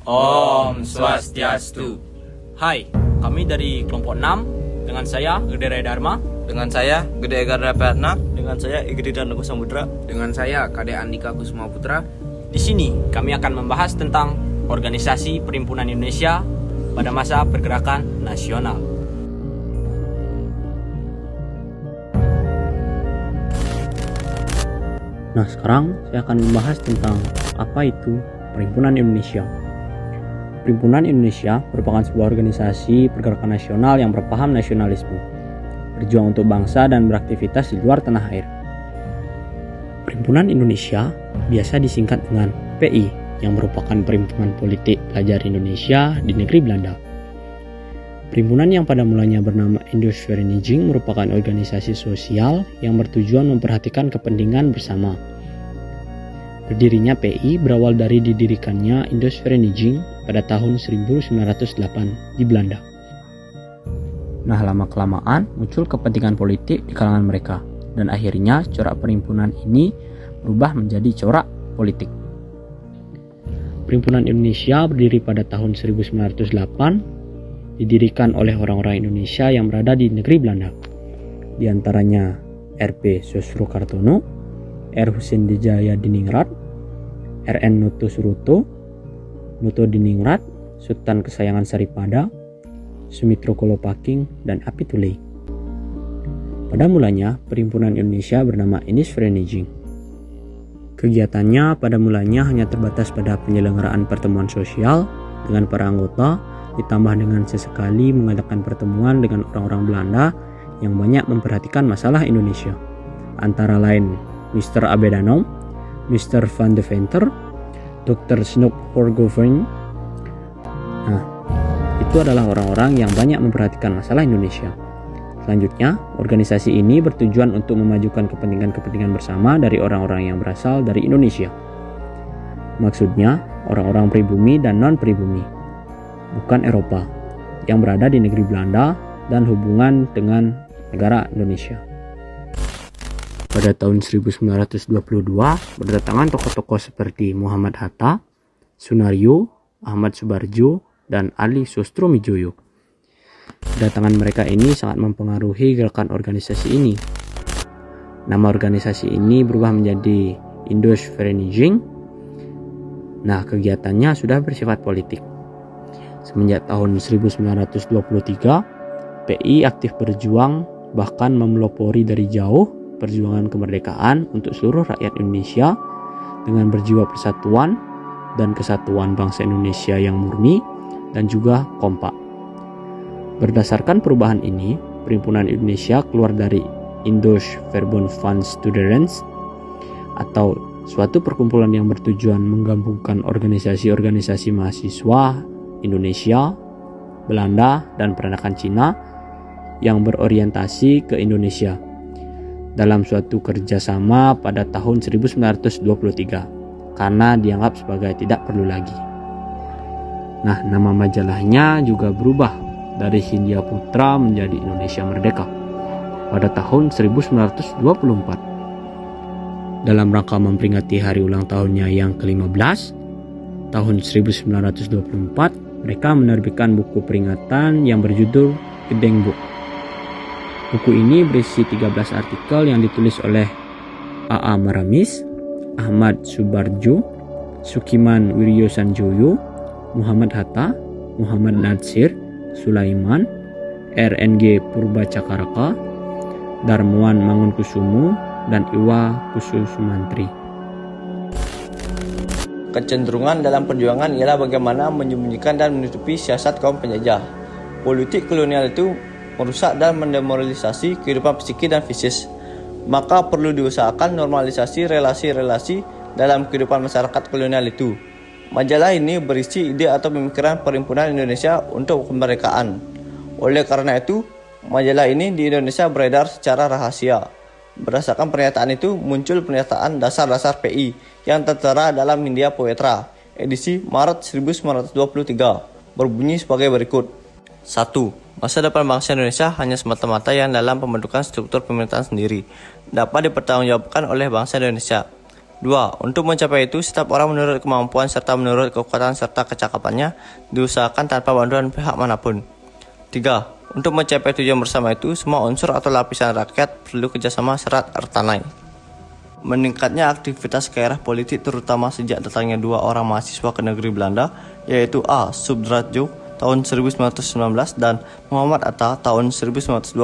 Om Swastiastu. Hai, kami dari kelompok 6 dengan saya Gede Raya Dharma, Dengan saya Gede Garda Pratna. Dengan saya Igede Danda Samudra. Dengan saya Kade Andika Kusuma Putra. di sini kami akan membahas tentang organisasi Perhimpunan Indonesia pada masa pergerakan nasional. Nah, sekarang saya akan membahas tentang apa itu Perhimpunan Indonesia. Perhimpunan Indonesia merupakan sebuah organisasi pergerakan nasional yang berpaham nasionalisme, berjuang untuk bangsa dan beraktivitas di luar tanah air. Perhimpunan Indonesia biasa disingkat dengan PI, yang merupakan Perhimpunan Politik Pelajar Indonesia di negeri Belanda. Perhimpunan yang pada mulanya bernama Indosvereniging merupakan organisasi sosial yang bertujuan memperhatikan kepentingan bersama. Berdirinya PI berawal dari didirikannya Indosvereniging pada tahun 1908 di Belanda. Nah, lama-kelamaan muncul kepentingan politik di kalangan mereka, dan akhirnya corak perhimpunan ini berubah menjadi corak politik. Perhimpunan Indonesia berdiri pada tahun 1908, didirikan oleh orang-orang Indonesia yang berada di negeri Belanda. Di antaranya R.P. Sosro-Kartono, R. Husein Dijaya Diningrat, R.N. Noto Suroto, Noto Diningrat, Sultan Kesayangan Saripada, Sumitro Kolopaking, dan Apitulei. Pada mulanya, Perhimpunan Indonesia bernama Indosvereniging. Kegiatannya pada mulanya hanya terbatas pada penyelenggaraan pertemuan sosial dengan para anggota, ditambah dengan sesekali mengadakan pertemuan dengan orang-orang Belanda yang banyak memperhatikan masalah Indonesia, antara lain Mr. Abedanom, Mr. Van de Venter, Dr. Snoek Horgoven. Nah, itu adalah orang-orang yang banyak memperhatikan masalah Indonesia. Selanjutnya, organisasi ini bertujuan untuk memajukan kepentingan-kepentingan bersama dari orang-orang yang berasal dari Indonesia. Maksudnya, orang-orang pribumi dan non-pribumi, bukan Eropa, yang berada di negeri Belanda dan hubungan dengan negara Indonesia. Pada tahun 1922, berdatangan tokoh-tokoh seperti Muhammad Hatta, Sunario, Ahmad Subarjo, dan Ali Sostromijoyo. Kedatangan mereka ini sangat mempengaruhi gerakan organisasi ini. Nama organisasi ini berubah menjadi Indosvereniging. Nah, kegiatannya sudah bersifat politik. Semenjak tahun 1923, PI aktif berjuang, bahkan memelopori dari jauh perjuangan kemerdekaan untuk seluruh rakyat Indonesia dengan berjiwa persatuan dan kesatuan bangsa Indonesia yang murni dan juga kompak. Berdasarkan perubahan ini, Perhimpunan Indonesia keluar dari Indosverbondstuderen atau suatu perkumpulan yang bertujuan menggabungkan organisasi-organisasi mahasiswa Indonesia, Belanda, dan peranakan Cina yang berorientasi ke Indonesia dalam suatu kerjasama pada tahun 1923 karena dianggap sebagai tidak perlu lagi. Nah, nama majalahnya juga berubah dari Hindia Putra menjadi Indonesia Merdeka pada tahun 1924. Dalam rangka memperingati hari ulang tahunnya yang ke-15, tahun 1924, mereka menerbitkan buku peringatan yang berjudul Gedeng Book. Buku ini berisi 13 artikel yang ditulis oleh A.A. Maramis, Ahmad Subarjo, Sukiman Wiryosanjoyo, Muhammad Hatta, Muhammad Natsir, Sulaiman, R.N.G. Purbacakaraka, Darmawan Mangunkusumo, dan Iwa Kususumantri. Kecenderungan dalam perjuangan ialah bagaimana menyembunyikan dan menutupi siasat kaum penjajah. Politik kolonial itu merusak dan mendemoralisasi kehidupan psikis dan fisik. Maka perlu diusahakan normalisasi relasi-relasi dalam kehidupan masyarakat kolonial itu. Majalah ini berisi ide atau pemikiran Perhimpunan Indonesia untuk kemerdekaan. Oleh karena itu, majalah ini di Indonesia beredar secara rahasia. Berdasarkan pernyataan itu, muncul pernyataan dasar-dasar PI yang tertera dalam Hindia Poetra, edisi Maret 1923, berbunyi sebagai berikut. 1. Masa depan bangsa Indonesia hanya semata-mata yang dalam pembentukan struktur pemerintahan sendiri, dapat dipertanggungjawabkan oleh bangsa Indonesia. 2. Untuk mencapai itu, setiap orang menurut kemampuan serta menurut kekuatan serta kecakapannya diusahakan tanpa bantuan pihak manapun. 3. Untuk mencapai tujuan bersama itu, semua unsur atau lapisan rakyat perlu kerjasama serat ertanai. Meningkatnya aktivitas gairah politik terutama sejak datangnya 2 orang mahasiswa ke negeri Belanda, yaitu A. Subdratjo tahun 1919 dan Muhammad Atta tahun 1921,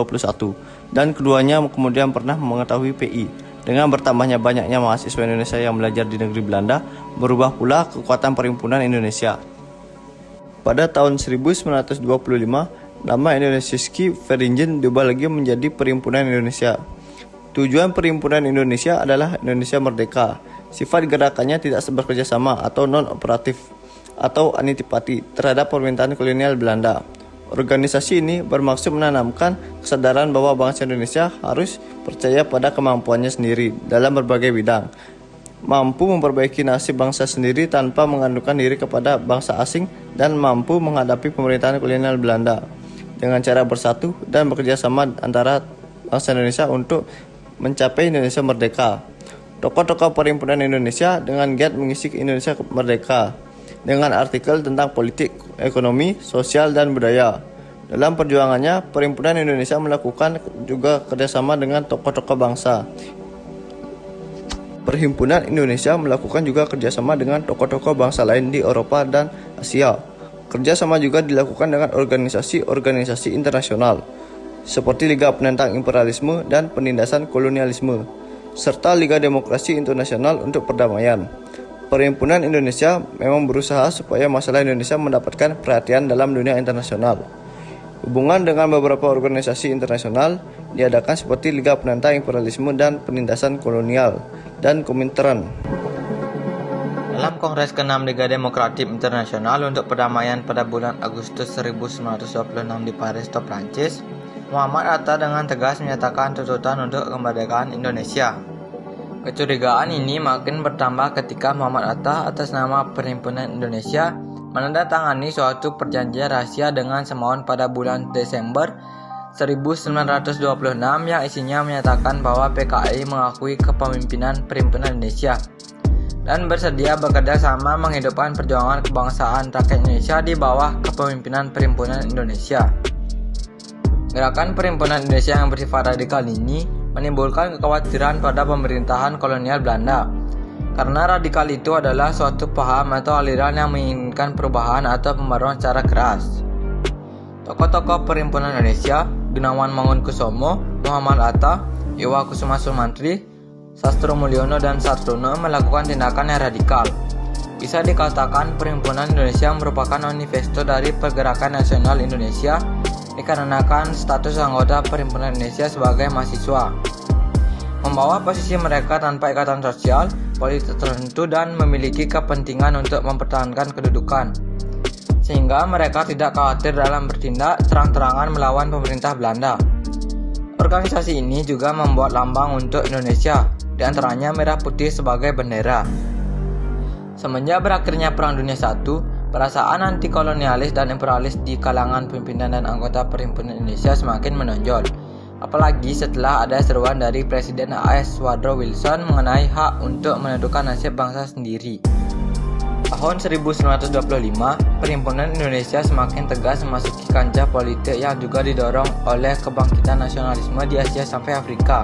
dan keduanya kemudian pernah mengetahui PI. Dengan bertambahnya banyaknya mahasiswa Indonesia yang belajar di negeri Belanda, berubah pula kekuatan Perhimpunan Indonesia. Pada tahun 1925, nama Indonesiski Vereniging diubah lagi menjadi Perhimpunan Indonesia. Tujuan Perhimpunan Indonesia adalah Indonesia merdeka. Sifat gerakannya tidak bekerja sama atau non-operatif atau antipati terhadap pemerintahan kolonial Belanda. Organisasi ini bermaksud menanamkan kesadaran bahwa bangsa Indonesia harus percaya pada kemampuannya sendiri dalam berbagai bidang, mampu memperbaiki nasib bangsa sendiri tanpa mengandungkan diri kepada bangsa asing, dan mampu menghadapi pemerintahan kolonial Belanda dengan cara bersatu dan bekerja sama antara bangsa Indonesia untuk mencapai Indonesia merdeka. Tokoh-tokoh Perhimpunan Indonesia dengan giat mengisi Indonesia merdeka dengan artikel tentang politik, ekonomi, sosial, dan budaya. Dalam perjuangannya, Perhimpunan Indonesia melakukan juga kerjasama dengan tokoh-tokoh bangsa. Perhimpunan Indonesia melakukan juga kerjasama dengan tokoh-tokoh bangsa lain di Eropa dan Asia. Kerjasama juga dilakukan dengan organisasi-organisasi internasional, seperti Liga Penentang Imperialisme dan Penindasan Kolonialisme, serta Liga Demokrasi Internasional untuk Perdamaian. Perhimpunan Indonesia memang berusaha supaya masalah Indonesia mendapatkan perhatian dalam dunia internasional. Hubungan dengan beberapa organisasi internasional diadakan seperti Liga Penentang Imperialisme dan Penindasan Kolonial dan Komintern. Dalam Kongres ke-6 Liga Demokratik Internasional untuk Perdamaian pada bulan Agustus 1926 di Paris, Prancis, Muhammad Atta dengan tegas menyatakan tuntutan untuk kemerdekaan Indonesia. Kecurigaan ini makin bertambah ketika Muhammad Atta atas nama Perhimpunan Indonesia menandatangani suatu perjanjian rahasia dengan Semaun pada bulan Desember 1926 yang isinya menyatakan bahwa PKI mengakui kepemimpinan Perhimpunan Indonesia dan bersedia bekerja sama menghidupkan perjuangan kebangsaan rakyat Indonesia di bawah kepemimpinan Perhimpunan Indonesia. Gerakan Perhimpunan Indonesia yang bersifat radikal ini menimbulkan kekhawatiran pada pemerintahan kolonial Belanda, karena radikal itu adalah suatu paham atau aliran yang menginginkan perubahan atau pembaruan secara keras. Tokoh-tokoh Perhimpunan Indonesia, Gunawan Mangunkusumo, Muhammad Atta, Iwa Kusuma Sumantri, Sastro Mulyono, dan Sartono melakukan tindakan yang radikal. Bisa dikatakan Perhimpunan Indonesia merupakan manifesto dari Pergerakan Nasional Indonesia dikarenakan status anggota Perhimpunan Indonesia sebagai mahasiswa, membawa posisi mereka tanpa ikatan sosial, politik tertentu, dan memiliki kepentingan untuk mempertahankan kedudukan, sehingga mereka tidak khawatir dalam bertindak terang-terangan melawan pemerintah Belanda. Organisasi ini juga membuat lambang untuk Indonesia, di antaranya merah putih sebagai bendera. Semenjak berakhirnya Perang Dunia I, perasaan anti-kolonialis dan imperialis di kalangan pimpinan dan anggota Perhimpunan Indonesia semakin menonjol, apalagi setelah ada seruan dari Presiden AS Woodrow Wilson mengenai hak untuk menentukan nasib bangsa sendiri. Tahun 1925, Perhimpunan Indonesia semakin tegas memasuki kancah politik yang juga didorong oleh kebangkitan nasionalisme di Asia sampai Afrika.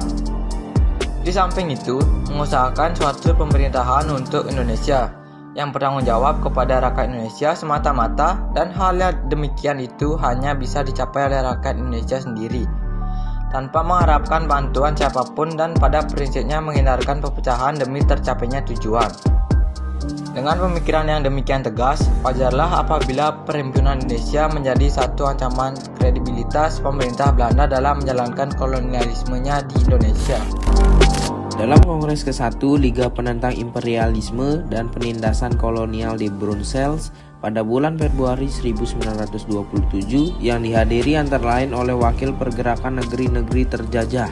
Di samping itu, mengusahakan suatu pemerintahan untuk Indonesia yang bertanggung jawab kepada rakyat Indonesia semata-mata, dan hal yang demikian itu hanya bisa dicapai oleh rakyat Indonesia sendiri, tanpa mengharapkan bantuan siapapun dan pada prinsipnya menghindarkan perpecahan demi tercapainya tujuan. Dengan pemikiran yang demikian tegas, wajarlah apabila Perhimpunan Indonesia menjadi satu ancaman kredibilitas pemerintah Belanda dalam menjalankan kolonialismenya di Indonesia. Dalam Kongres ke-1 Liga Penentang Imperialisme dan Penindasan Kolonial di Brussels pada bulan Februari 1927 yang dihadiri antara lain oleh wakil pergerakan negeri-negeri terjajah.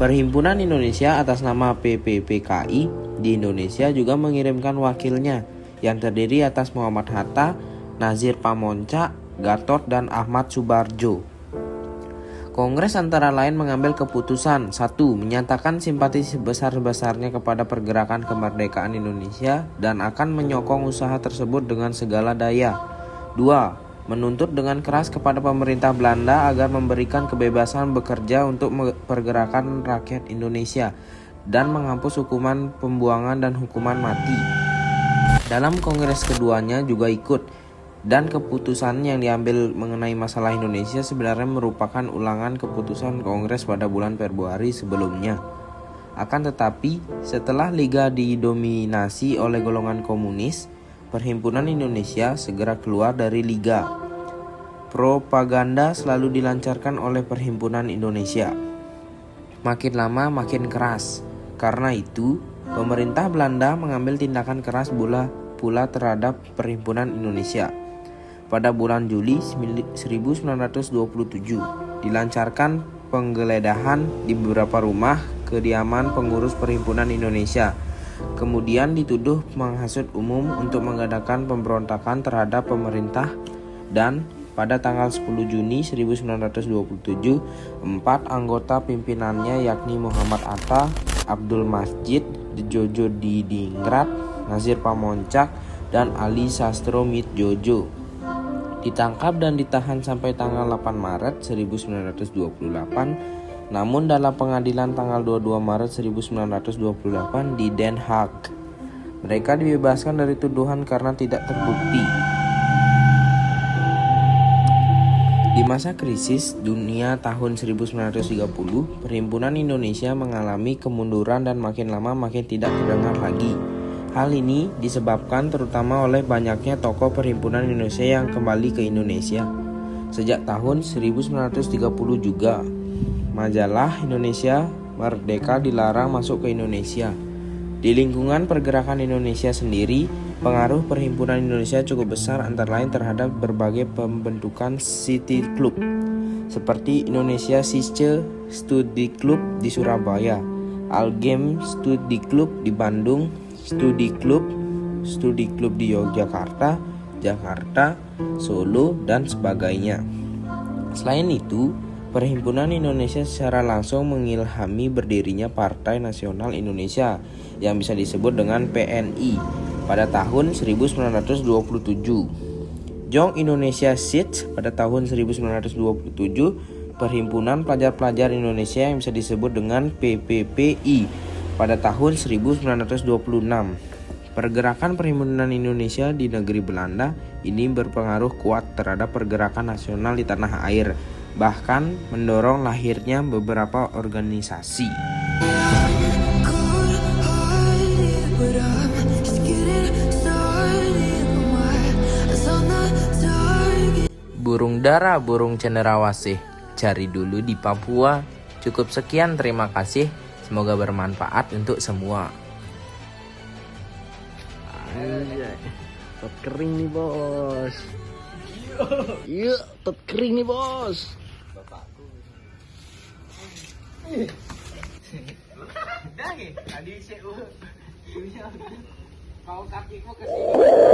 Perhimpunan Indonesia atas nama PPPKI di Indonesia juga mengirimkan wakilnya yang terdiri atas Muhammad Hatta, Nazir Pamonca, Gatot, dan Ahmad Subarjo. Kongres antara lain mengambil keputusan 1. Menyatakan simpati sebesar-besarnya kepada pergerakan kemerdekaan Indonesia dan akan menyokong usaha tersebut dengan segala daya. 2. Menuntut dengan keras kepada pemerintah Belanda agar memberikan kebebasan bekerja untuk pergerakan rakyat Indonesia dan menghapus hukuman pembuangan dan hukuman mati. Dalam kongres keduanya juga ikut, dan keputusan yang diambil mengenai masalah Indonesia sebenarnya merupakan ulangan keputusan kongres pada bulan Februari sebelumnya. Akan tetapi, setelah Liga didominasi oleh golongan komunis, Perhimpunan Indonesia segera keluar dari Liga. Propaganda selalu dilancarkan oleh Perhimpunan Indonesia. Makin lama makin keras. Karena itu, pemerintah Belanda mengambil tindakan keras pula terhadap Perhimpunan Indonesia. Pada bulan Juli 1927, dilancarkan penggeledahan di beberapa rumah kediaman pengurus Perhimpunan Indonesia. Kemudian dituduh menghasut umum untuk mengadakan pemberontakan terhadap pemerintah, dan pada tanggal 10 Juni 1927, 4 anggota pimpinannya yakni Muhammad Atta, Abdul Masjid, Jojo Didingrat, Nazir Pamoncak, dan Ali Sastro Mitjojo ditangkap dan ditahan sampai tanggal 8 Maret 1928, namun dalam pengadilan tanggal 22 Maret 1928 di Den Haag. Mereka dibebaskan dari tuduhan karena tidak terbukti. Di masa krisis dunia tahun 1930, Perhimpunan Indonesia mengalami kemunduran dan makin lama makin tidak terdengar lagi. Hal ini disebabkan terutama oleh banyaknya tokoh Perhimpunan Indonesia yang kembali ke Indonesia. Sejak tahun 1930 juga, majalah Indonesia Merdeka dilarang masuk ke Indonesia. Di lingkungan pergerakan Indonesia sendiri, pengaruh Perhimpunan Indonesia cukup besar antara lain terhadap berbagai pembentukan city club, seperti Indonesia Sische Studi Club di Surabaya, Algem Studi Club di Bandung, Studi Club di Yogyakarta, Jakarta, Solo, dan sebagainya. Selain itu, Perhimpunan Indonesia secara langsung mengilhami berdirinya Partai Nasional Indonesia yang bisa disebut dengan PNI pada tahun 1927. Young Indonesia Sitch pada tahun 1927, Perhimpunan Pelajar-Pelajar Indonesia yang bisa disebut dengan PPPI pada tahun 1926. Pergerakan Perhimpunan Indonesia di negeri Belanda ini berpengaruh kuat terhadap pergerakan nasional di tanah air, bahkan mendorong lahirnya beberapa organisasi. Burung dara, burung cenderawasih, cari dulu di Papua. Cukup sekian, terima kasih. Semoga bermanfaat untuk semua. Anjay, tot kering nih bos. Iya, tot kering nih bos. Tadi kau kakiku ke sini.